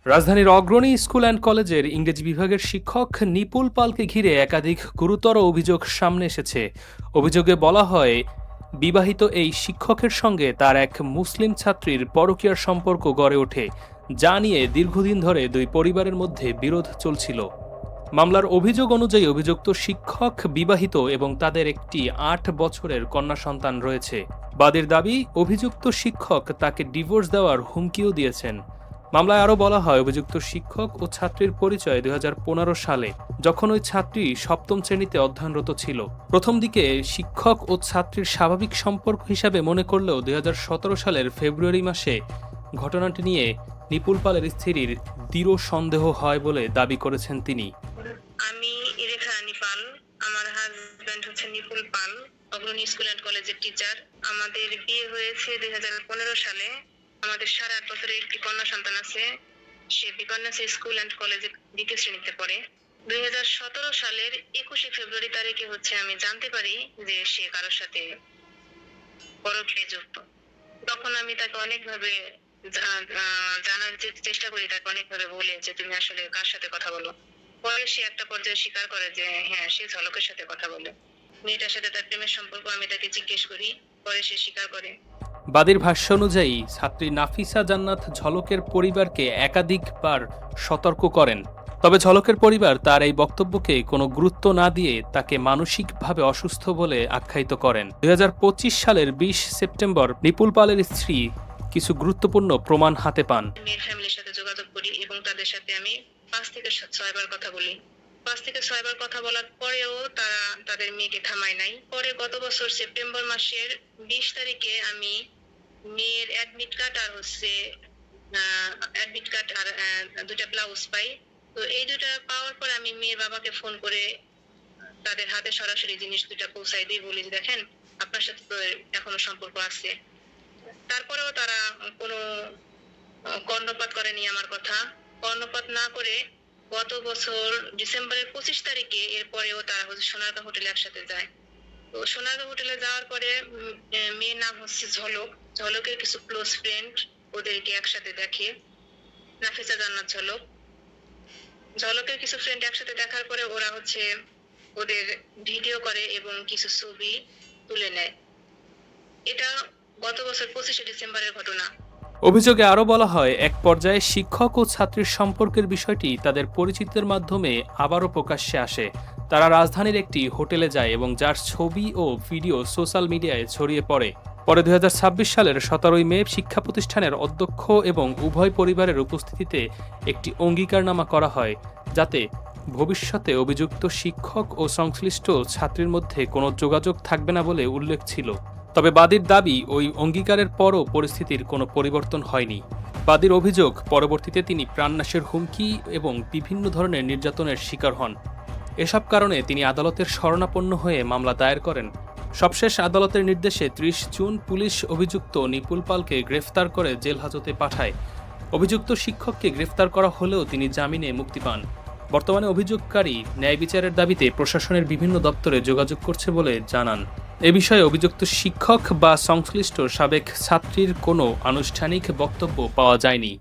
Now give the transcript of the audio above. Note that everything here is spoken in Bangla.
রাজধানীর অগ্রণী স্কুল অ্যান্ড কলেজের ইংরেজি বিভাগের শিক্ষক নিপুল পালকে ঘিরে একাধিক গুরুতর অভিযোগ সামনে এসেছে। অভিযোগে বলা হয়, বিবাহিত এই শিক্ষকের সঙ্গে তার এক মুসলিম ছাত্রীর পরকীয়ার সম্পর্ক গড়ে ওঠে, যা নিয়ে দীর্ঘদিন ধরে দুই পরিবারের মধ্যে বিরোধ চলছিল। মামলার অভিযোগ অনুযায়ী অভিযুক্ত শিক্ষক বিবাহিত এবং তাদের একটি ৮ বছরের কন্যা সন্তান রয়েছে। বাদীর দাবি, অভিযুক্ত শিক্ষক তাকে ডিভোর্স দেওয়ার হুমকিও দিয়েছেন। মামলায় আরও বলা হয়, অভিযুক্ত শিক্ষক ও ছাত্রীর পরিচয় ২০১৫ সালে, যখন ওই ছাত্রী সপ্তম শ্রেণীতে অধ্যয়নরত ছিল। প্রথম দিকে শিক্ষক ও ছাত্রীর স্বাভাবিক সম্পর্ক হিসাবে মনে করলেও ২০১৭ সালের ফেব্রুয়ারি মাসে ঘটনাটি নিয়ে নিপুল পালের স্ত্রীর দৃঢ় সন্দেহ হয় বলে দাবি করেছেন তিনি। আমি ইরেখা রানী পাল, আমার হাজবেন্ড হচ্ছে নিপুল পাল, অগ্রণী স্কুল অ্যান্ড কলেজের টিচার। আমাদের বিয়ে হয়েছে ২০১৫ সালে। আমাদের ৮.৫ বছরের একটি কন্যা সন্তান আছে। সে বিকন্যাসী স্কুল অ্যান্ড কলেজে ২য় শ্রেণীতে পড়ে। ২০১৭ সালের ২১শে ফেব্রুয়ারি তারিখে হচ্ছে আমি জানতে পারি যে সে কারোর সাথে পরকীয়ায় যুক্ত। তখন আমি তাকে অনেকভাবে জানার চেষ্টা করি, তাকে অনেকভাবে বলে যে তুমি আসলে কার সাথে কথা বলো। পরে সে একটা পর্যায়ে স্বীকার করে যে হ্যাঁ, সে ঝলকের সাথে কথা বলে। মেয়েটার সাথে তার প্রেমের সম্পর্ক আমি তাকে জিজ্ঞেস করি, পরে সে স্বীকার করে। বাদীর ভাষ্য অনুযায়ী, ছাত্রী নাফিসা জান্নাত ঝলকের পরিবারকে একাধিকবার সতর্ক করেন। তবে ঝলকের পরিবার তার এই বক্তব্যকে কোনো গুরুত্ব না দিয়ে তাকে মানসিকভাবে অসুস্থ বলে আখ্যায়িত করেন। ২০২৫ সালের ২০ সেপ্টেম্বর নিপুল পালের স্ত্রী কিছু গুরুত্বপূর্ণ প্রমাণ হাতে পান। মেয়ের ফ্যামিলির সাথে যোগাযোগ করি এবং তাদের সাথে আমি ৫ থেকে ৬ বার কথা বলি। ৫ থেকে ৬ বার কথা বলার পরেও তারা তাদের মেয়েকে থামায় নাই। পরে গত বছর সেপ্টেম্বর মাসের ২০ তারিখে আমি মেয়ের অ্যাডমিট কার্ড আর দুটা ব্লাউজ পাই। তো এই দুটা পাওয়ার পর আমি মেয়ের বাবাকে ফোন করে তাদের হাতে সরাসরি জিনিস দুটা পৌঁছাই দিই, বলি দেখেন আপনার সাথে তো এখনো সম্পর্ক আছে। তারপরেও তারা কোনো কর্ণপাত করেনি আমার কথা। কর্ণপাত না করে গত বছর ডিসেম্বরের ২৫ তারিখে এরপরেও তারা হচ্ছে সোনারগাঁ হোটেলে একসাথে যায়। তো সোনারগাঁ হোটেলে যাওয়ার পরে মেয়ের নাম হচ্ছে ঝলক। ঝলকের কিছু ক্লোজ ফ্রেন্ড ওদেরকে একসাথে দেখে, নাফিসা জান্নাত ঝলক। ঝলকের কিছু ফ্রেন্ড একসাথে দেখার পরে ওরা হচ্ছে ওদের ভিডিও করে এবং কিছু ছবি তুলে নেয়। এটা গত বছর ২৫শে ডিসেম্বরের ঘটনা। অভিযোগে আরও বলা হয়, এক পর্যায়ে শিক্ষক ও ছাত্রীর সম্পর্কের বিষয়টি তাদের পরিচিতের মাধ্যমে আবারও প্রকাশ্যে আসে। তারা রাজধানীর একটি হোটেলে যায় এবং যার ছবি ও ভিডিও সোশ্যাল মিডিয়ায় ছড়িয়ে পড়ে। পরে ২০২৬ সালের ১৭ই মে শিক্ষা প্রতিষ্ঠানের অধ্যক্ষ এবং উভয় পরিবারের উপস্থিতিতে একটি অঙ্গীকারনামা করা হয়, যাতে ভবিষ্যতে অভিযুক্ত শিক্ষক ও সংশ্লিষ্ট ছাত্রীর মধ্যে কোনো যোগাযোগ থাকবে না বলে উল্লেখ ছিল। তবে বাদীর দাবি, ওই অঙ্গীকারের পরও পরিস্থিতির কোনো পরিবর্তন হয়নি। বাদীর অভিযোগ, পরবর্তীতে তিনি প্রাণনাশের হুমকি এবং বিভিন্ন ধরনের নির্যাতনের শিকার হন। এসব কারণে তিনি আদালতের শরণাপন্ন হয়ে মামলা দায়ের করেন। সবশেষ আদালতের নির্দেশে ৩০ জুন পুলিশ অভিযুক্ত নিপুল পালকে গ্রেফতার করে জেল হাজতে পাঠায়। অভিযুক্ত শিক্ষককে গ্রেফতার করা হলেও তিনি জামিনে মুক্তি পান। বর্তমানে অভিযোগকারী ন্যায় বিচারের দাবিতে প্রশাসনের বিভিন্ন দপ্তরে যোগাযোগ করছে বলে জানান। এ বিষয়ে অভিযুক্ত শিক্ষক বা সংশ্লিষ্ট সাবেক ছাত্রীর কোনো আনুষ্ঠানিক বক্তব্য পাওয়া যায়নি।